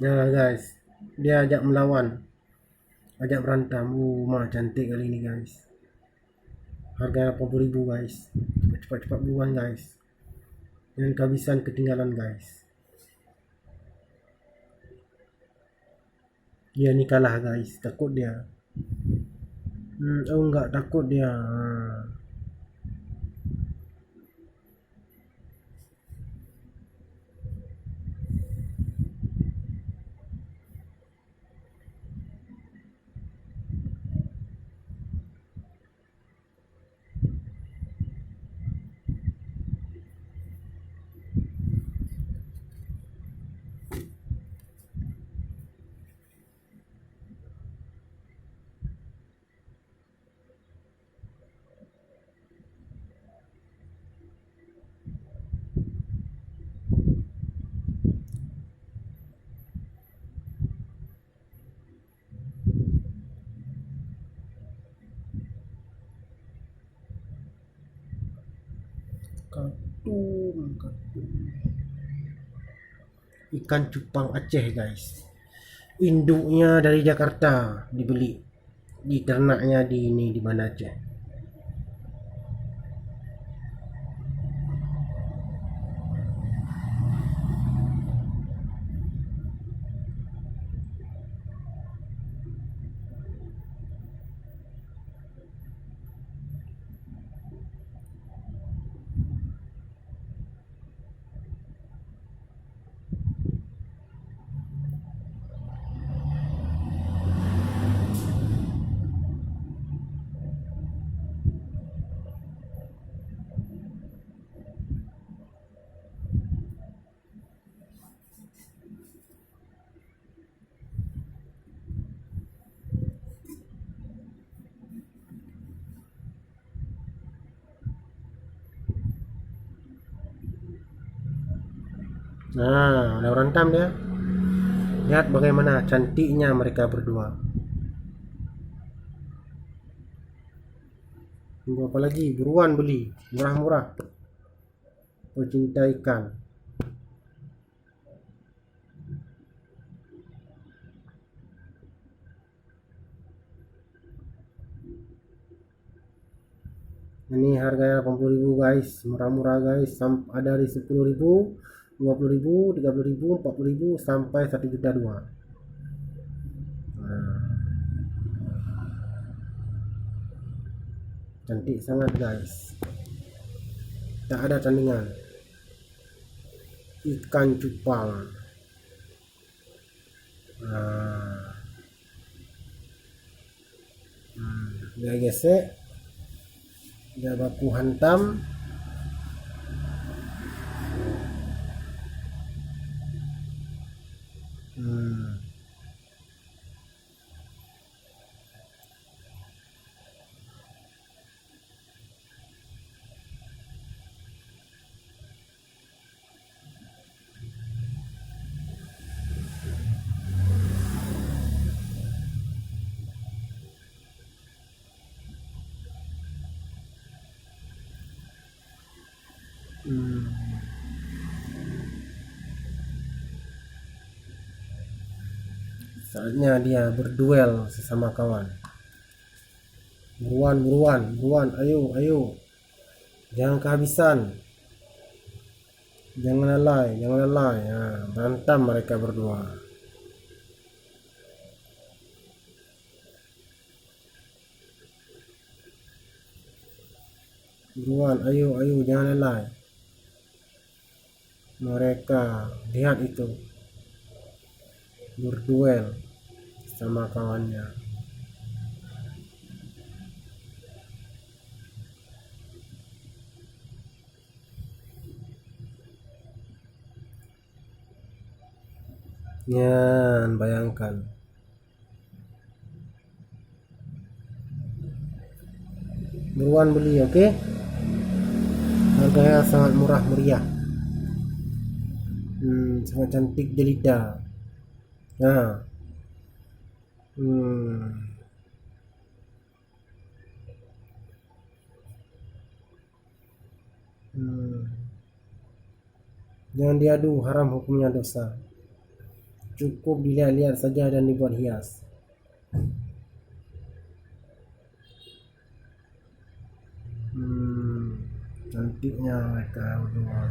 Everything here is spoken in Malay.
Ya guys, dia ajak melawan, ajak berantem. Mah cantik kali ini guys. Harga 80.000 guys. Cepat-cepat buruan guys. Jangan kehabisan ketinggalan guys. Dia ni kalah guys, takut dia. Oh enggak, takut dia. Katung. Ikan cupang Aceh guys. Induknya dari Jakarta dibeli. Di ternaknya di ini di mana Aceh. Nah, udah berantem dia. Lihat bagaimana cantiknya mereka berdua. Tunggu apa lagi? Buruan beli. Murah-murah. Pecinta ikan. Ini harganya 80.000 guys. Murah-murah guys. Ada di 10.000, 20.000, 30.000, 40.000 sampai 1.2 juta. Nah, cantik sangat guys. Tak ada tandingan. Ikan cupang. Nah, dia gesek. Dia baku hantam. Hmm. Hmm. Saatnya dia berduel sesama kawan. Buruan, buruan, buruan. Ayo, ayo. Jangan kehabisan. Jangan lalai, jangan lalai. Nah, berantem mereka berdua. Buruan, ayo, ayo, jangan lalai. Mereka, lihat itu. Berduel sama kawannya. Ya, bayangkan. Buruan beli, oke? Okay? Harganya sangat murah meriah. Sangat cantik jelita. Nah, hmm, hmm. Jangan diadu, haram hukumnya dosa. Cukup dilihat-lihat saja dan dibuat hias. Cantiknya mereka berdua.